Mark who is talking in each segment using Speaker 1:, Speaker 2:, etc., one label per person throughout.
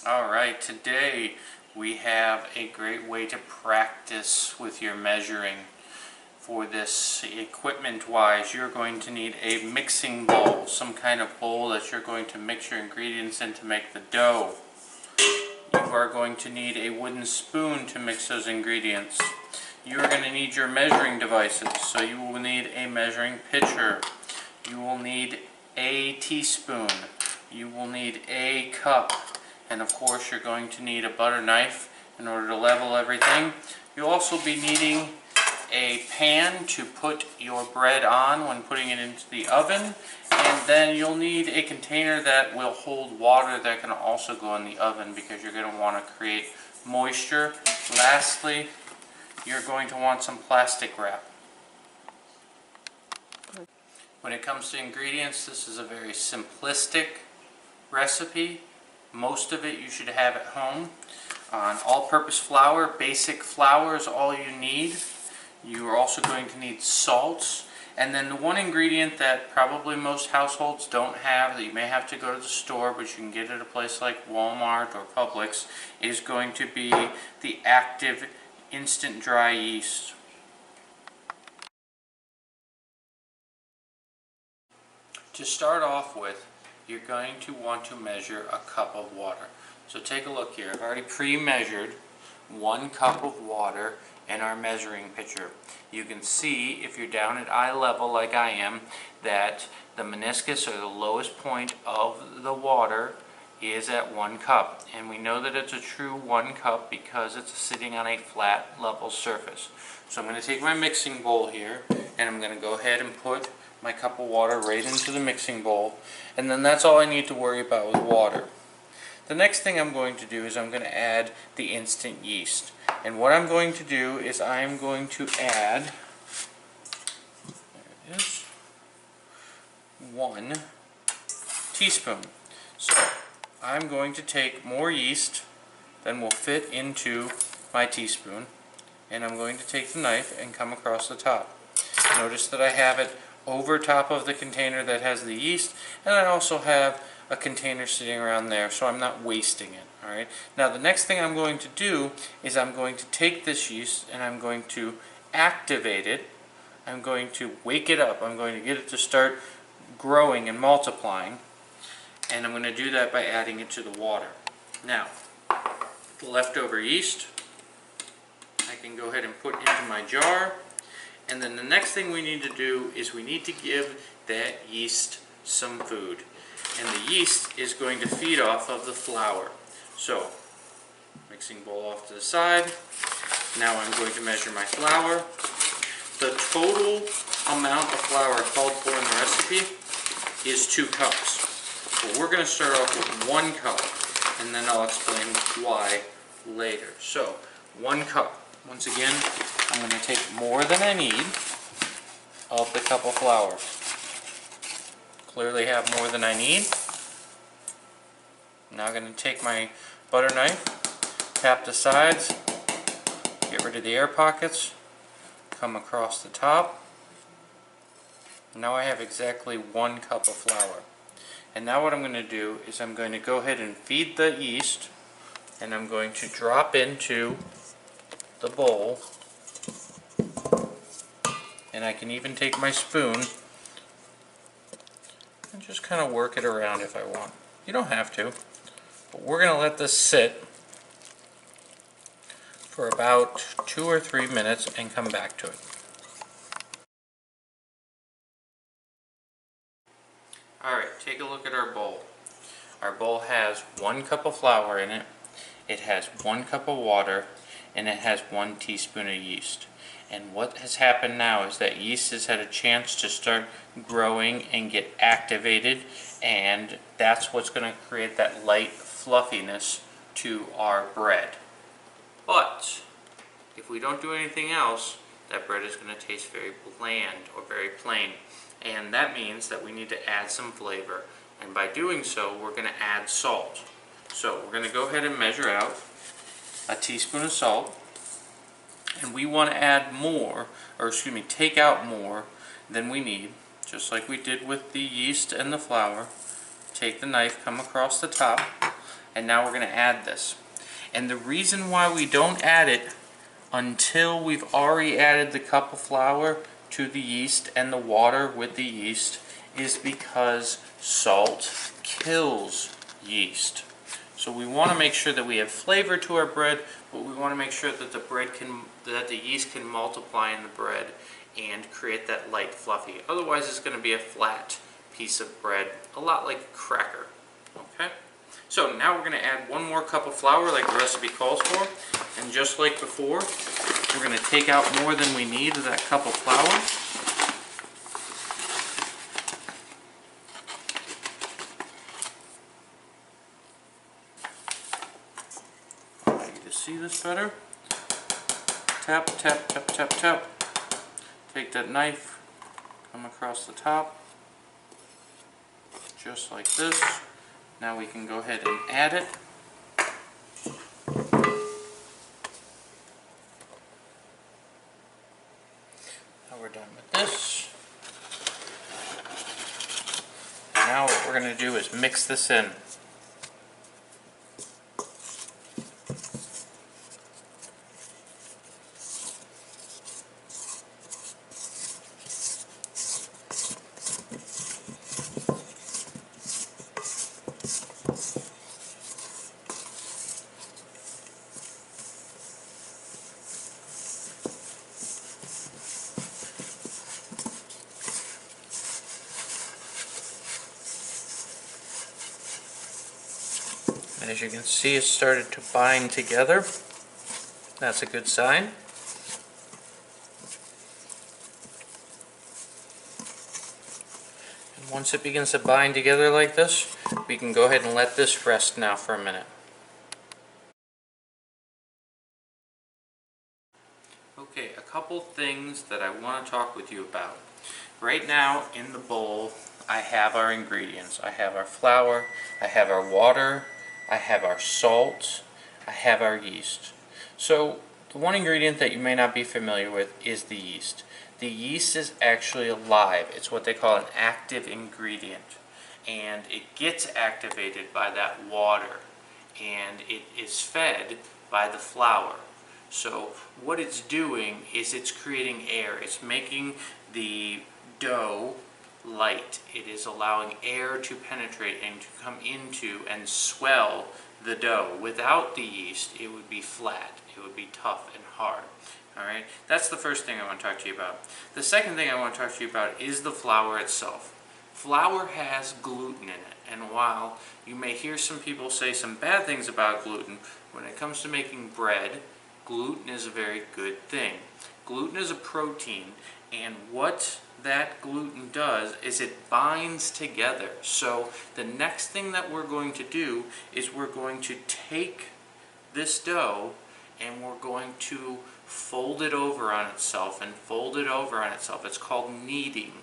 Speaker 1: Alright, today we have a great way to practice with your measuring. For this, equipment wise, you're going to need a mixing bowl, some kind of bowl that you're going to mix your ingredients in to make the dough. You are going to need a wooden spoon to mix those ingredients. You are going to need your measuring devices, so you will need a measuring pitcher. You will need a teaspoon. You will need a cup. And of course you're going to need a butter knife in order to level everything. You'll also be needing a pan to put your bread on when putting it into the oven. And then you'll need a container that will hold water that can also go in the oven because you're going to want to create moisture. Lastly, you're going to want some plastic wrap. When it comes to ingredients, this is a very simplistic recipe. Most of it you should have at home. On all-purpose flour, basic flour is all you need. You are also going to need salt. And then the one ingredient that probably most households don't have, that you may have to go to the store, but you can get at a place like Walmart or Publix, is going to be the active instant dry yeast. To start off with, you're going to want to measure a cup of water. So take a look here. I've already pre-measured 1 cup of water in our measuring pitcher. You can see, if you're down at eye level like I am, that the meniscus, or the lowest point of the water, is at 1 cup. And we know that it's a true 1 cup because it's sitting on a flat, level surface. So I'm going to take my mixing bowl here, and I'm going to go ahead and put my cup of water right into the mixing bowl, and then that's all I need to worry about with water. The next thing I'm going to do is I'm going to add the instant yeast. And what I'm going to do is I'm going to add, there it is, 1 teaspoon. So I'm going to take more yeast than will fit into my teaspoon, and I'm going to take the knife and come across the top. Notice that I have it over top of the container that has the yeast, and I also have a container sitting around there, so I'm not wasting it. Alright. Now the next thing I'm going to do is I'm going to take this yeast and I'm going to activate it. I'm going to wake it up. I'm going to get it to start growing and multiplying, and I'm going to do that by adding it to the water. Now, the leftover yeast I can go ahead and put into my jar. And then the next thing we need to do is we need to give that yeast some food. And the yeast is going to feed off of the flour. So, mixing bowl off to the side. Now I'm going to measure my flour. The total amount of flour called for in the recipe is 2 cups. But we're going to start off with 1 cup, and then I'll explain why later. So, 1 cup. Once again, I'm going to take more than I need of the cup of flour. Clearly have more than I need. Now I'm going to take my butter knife, tap the sides, get rid of the air pockets, come across the top. Now I have exactly 1 cup of flour. And now what I'm going to do is I'm going to go ahead and feed the yeast, and I'm going to drop into the bowl, and I can even take my spoon and just kind of work it around if I want. You don't have to, but we're going to let this sit for about 2 or 3 minutes and come back to it. Alright, take a look at our bowl. Our bowl has 1 cup of flour in it, it has 1 cup of water, and it has 1 teaspoon of yeast. And what has happened now is that yeast has had a chance to start growing and get activated, and that's what's going to create that light fluffiness to our bread. But if we don't do anything else, that bread is going to taste very bland or very plain, and that means that we need to add some flavor, and by doing so we're going to add salt. So we're going to go ahead and measure out a teaspoon of salt, and we want to add more, or excuse me, take out more than we need, just like we did with the yeast and the flour. Take the knife, come across the top, And now we're going to add this. And the reason why we don't add it until we've already added the cup of flour to the yeast and the water with the yeast is because salt kills yeast. So we want to make sure that we have flavor to our bread, but we want to make sure that the yeast can multiply in the bread and create that light fluffy. Otherwise it's going to be a flat piece of bread, a lot like a cracker. Okay? So now we're going to add 1 more cup of flour like the recipe calls for, and just like before, we're going to take out more than we need of that cup of flour. See this better? Tap, tap, tap, tap, tap. Take that knife, come across the top, just like this. Now we can go ahead and add it. Now we're done with this. Now what we're going to do is mix this in. As you can see, it started to bind together. That's a good sign. And once it begins to bind together like this, we can go ahead and let this rest now for a minute. Okay, a couple things that I want to talk with you about. Right now in the bowl, I have our ingredients. I have our flour, I have our water, I have our salt, I have our yeast. So the one ingredient that you may not be familiar with is the yeast. The yeast is actually alive. It's what they call an active ingredient. And it gets activated by that water. And it is fed by the flour. So what it's doing is it's creating air. It's making the dough light. It is allowing air to penetrate and to come into and swell the dough. Without the yeast, it would be flat. It would be tough and hard. Alright, that's the first thing I want to talk to you about. The second thing I want to talk to you about is the flour itself. Flour has gluten in it, and while you may hear some people say some bad things about gluten, when it comes to making bread, gluten is a very good thing. Gluten is a protein, and what that gluten does is it binds together. So the next thing that we're going to do is we're going to take this dough and we're going to fold it over on itself and fold it over on itself. It's called kneading.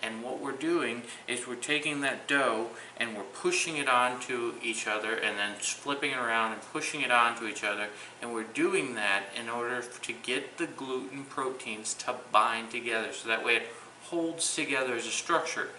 Speaker 1: And what we're doing is we're taking that dough and we're pushing it onto each other and then flipping it around and pushing it onto each other. And we're doing that in order to get the gluten proteins to bind together. So that way it holds together as a structure.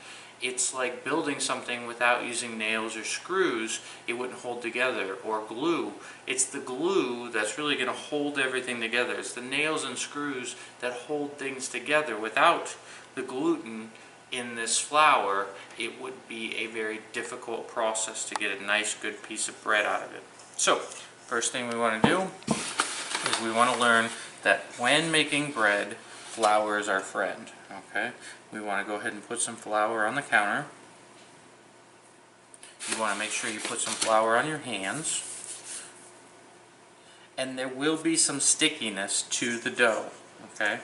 Speaker 1: It's like building something without using nails or screws. It wouldn't hold together, or glue. It's the glue that's really going to hold everything together. It's the nails and screws that hold things together. Without the gluten in this flour, it would be a very difficult process to get a nice good piece of bread out of it. So, first thing we want to do is we want to learn that when making bread, flour is our friend. Okay, we want to go ahead and put some flour on the counter. You want to make sure you put some flour on your hands. And there will be some stickiness to the dough. Okay,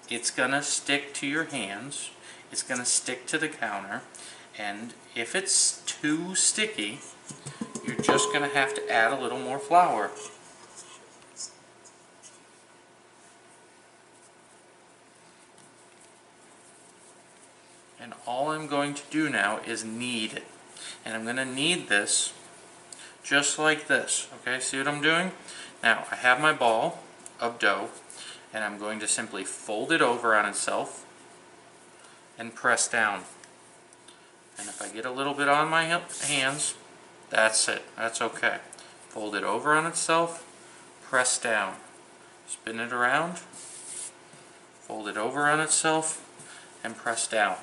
Speaker 1: it's going to stick to your hands. It's going to stick to the counter. And if it's too sticky, you're just going to have to add a little more flour. And all I'm going to do now is knead it. And I'm going to knead this just like this. Okay, see what I'm doing? Now, I have my ball of dough, and I'm going to simply fold it over on itself and press down. And if I get a little bit on my hands, That's it. That's okay. Fold it over on itself, press down. Spin it around, fold it over on itself, and press down.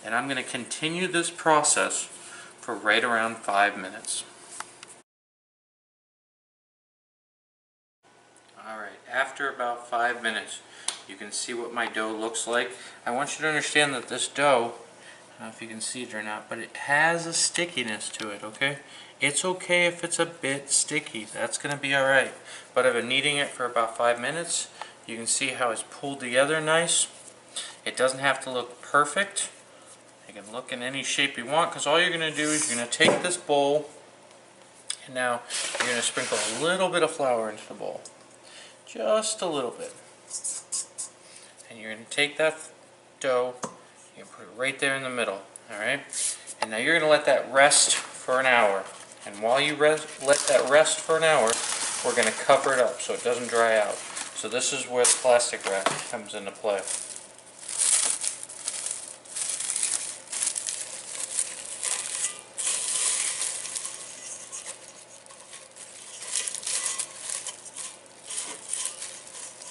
Speaker 1: And I'm going to continue this process for right around 5 minutes. Alright, after about 5 minutes, you can see what my dough looks like. I want you to understand that this dough, I don't know if you can see it or not, but it has a stickiness to it, okay? It's okay if it's a bit sticky, that's going to be alright. But I've been kneading it for about 5 minutes. You can see how it's pulled together nice. It doesn't have to look perfect. You can look in any shape you want, because all you're going to do is you're going to take this bowl, and now you're going to sprinkle a little bit of flour into the bowl. Just a little bit. And you're going to take that dough, you're going to put it right there in the middle, alright? And now you're going to let that rest for an hour. And while you let that rest for an hour, we're going to cover it up so it doesn't dry out. So this is where the plastic wrap comes into play.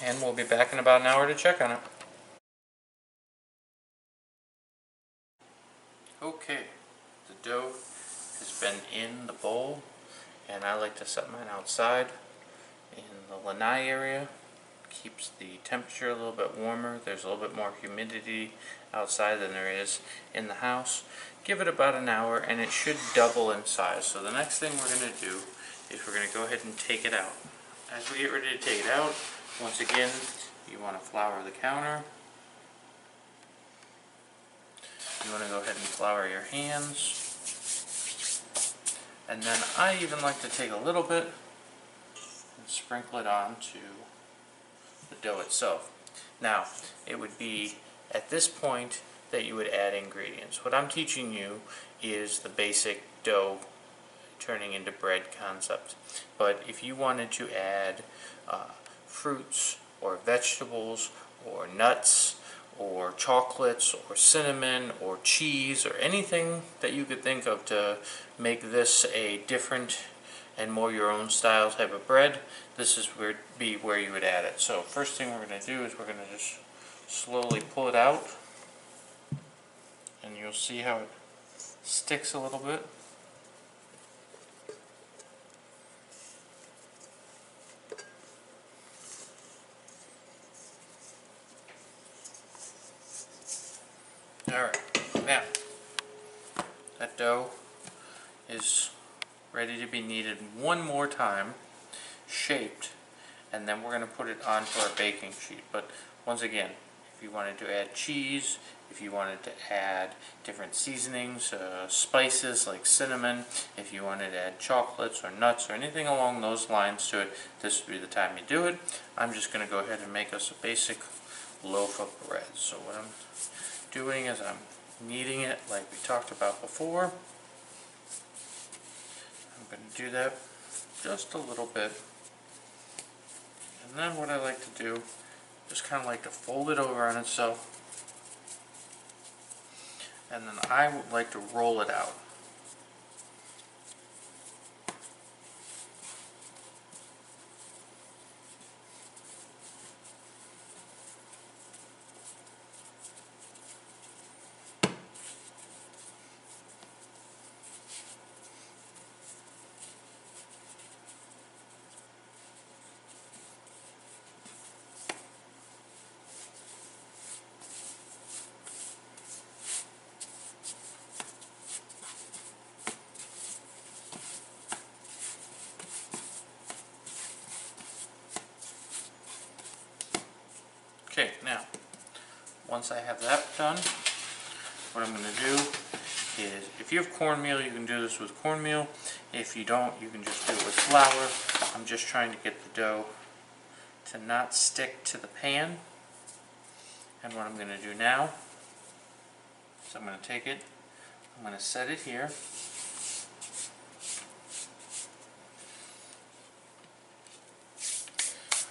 Speaker 1: And we'll be back in about an hour to check on it. Okay, the dough has been in the bowl, and I like to set mine outside in the lanai area. Keeps the temperature a little bit warmer. There's a little bit more humidity outside than there is in the house. Give it about an hour and it should double in size. So the next thing we're going to do is we're going to go ahead and take it out. As we get ready to take it out, once again, you want to flour the counter. You want to go ahead and flour your hands. And then I even like to take a little bit and sprinkle it onto the dough itself. Now, it would be at this point that you would add ingredients. What I'm teaching you is the basic dough turning into bread concept. But if you wanted to add fruits or vegetables or nuts or chocolates or cinnamon or cheese or anything that you could think of to make this a different and more your own style type of bread, this is where you would add it. So first thing we're going to do is we're going to just slowly pull it out, and you'll see how it sticks a little bit. Alright, now that dough is ready to be kneaded one more time, shaped, and then we're going to put it onto our baking sheet. But once again, if you wanted to add cheese, if you wanted to add different seasonings, spices like cinnamon, if you wanted to add chocolates or nuts or anything along those lines to it, this would be the time you do it. I'm just going to go ahead and make us a basic loaf of bread. So what I'm doing is I'm kneading it like we talked about before. I'm going to do that just a little bit. And then what I like to do, just kind of like to fold it over on itself. And then I would like to roll it out. Okay, now, once I have that done, what I'm going to do is, if you have cornmeal, you can do this with cornmeal. If you don't, you can just do it with flour. I'm just trying to get the dough to not stick to the pan. And what I'm going to do now is I'm going to take it, I'm going to set it here.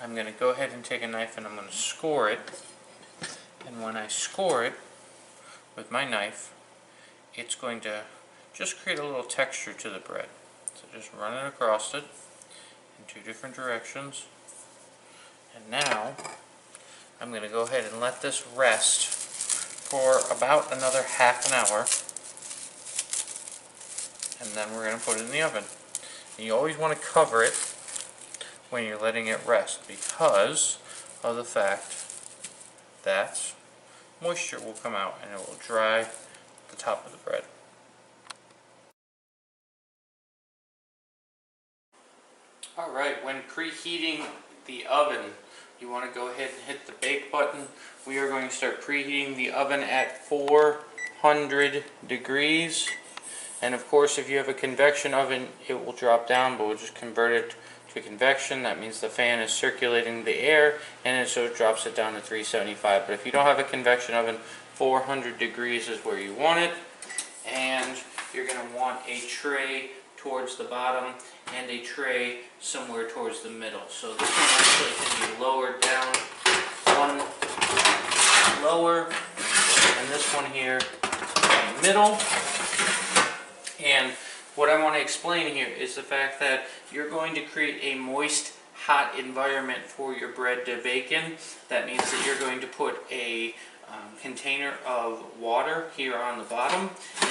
Speaker 1: I'm going to go ahead and take a knife and I'm going to score it. And when I score it with my knife, it's going to just create a little texture to the bread. just run it across it in two different directions. And now I'm going to go ahead and let this rest for about another half an hour, and then we're going to put it in the oven. And you always want to cover it when you're letting it rest because of the fact that moisture will come out and it will dry the top of the bread. Alright, when preheating the oven, you want to go ahead and hit the bake button. We are going to start preheating the oven at 400 degrees. And of course, if you have a convection oven, it will drop down, but we'll just convert it to convection. That means the fan is circulating the air, and so it drops it down to 375. But if you don't have a convection oven, 400 degrees is where you want it. And you're going to want a tray towards the bottom and a tray somewhere towards the middle. So this one actually can be lowered down one lower, and this one here in the middle. And what I want to explain here is the fact that you're going to create a moist, hot environment for your bread to bake in. That means that you're going to put a container of water here on the bottom,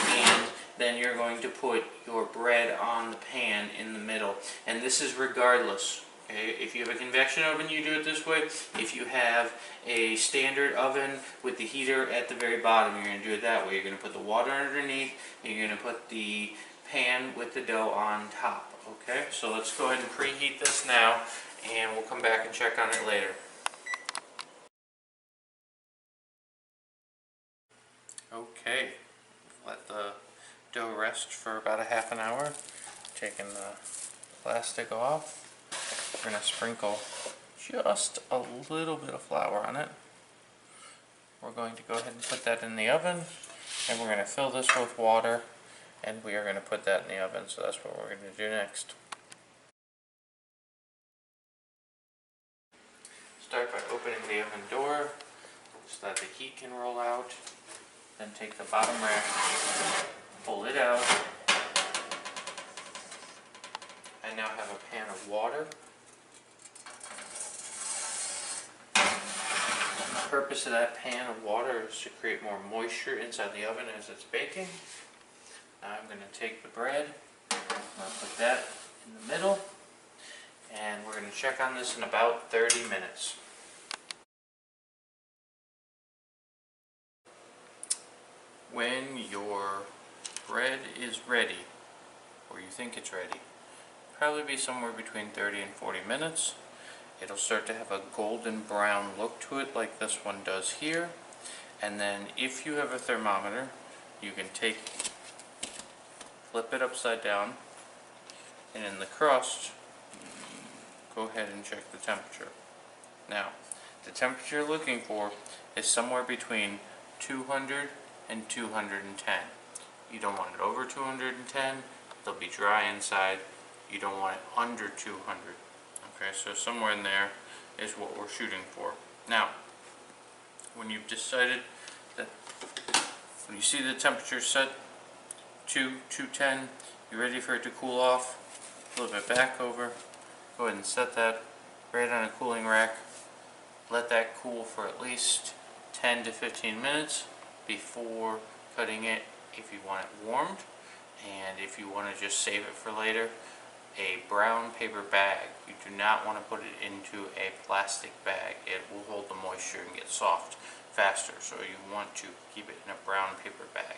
Speaker 1: and then you're going to put your bread on the pan in the middle. And this is regardless. Okay? If you have a convection oven, you do it this way. If you have a standard oven with the heater at the very bottom, you're going to do it that way. You're going to put the water underneath, and you're going to put the pan with the dough on top. Okay, so let's go ahead and preheat this now, and we'll come back and check on it later. Okay, let the dough rest for about a half an hour. Taking the plastic off. We're going to sprinkle just a little bit of flour on it. We're going to go ahead and put that in the oven, and we're going to fill this with water, and we are going to put that in the oven. So that's what we're going to do next. Start by opening the oven door so that the heat can roll out. Then take the bottom rack, pull it out. I now have a pan of water. The purpose of that pan of water is to create more moisture inside the oven as it's baking. Now I'm going to take the bread, I'm going to put that in the middle, and we're going to check on this in about 30 minutes. When your bread is ready, or you think it's ready, probably be somewhere between 30 and 40 minutes. It'll start to have a golden brown look to it like this one does here. And then if you have a thermometer, you can flip it upside down, and in the crust, go ahead and check the temperature. Now, the temperature you're looking for is somewhere between 200 and 210. You don't want it over 210, they'll be dry inside. You don't want it under 200. Okay, so somewhere in there is what we're shooting for. Now, when you've decided that, when you see the temperature set to 210, you're ready for it to cool off, flip it back over, go ahead and set that right on a cooling rack. Let that cool for at least 10 to 15 minutes before cutting it if you want it warmed. And if you want to just save it for later, a brown paper bag. You do not want to put it into a plastic bag. It will hold the moisture and get soft faster. So you want to keep it in a brown paper bag.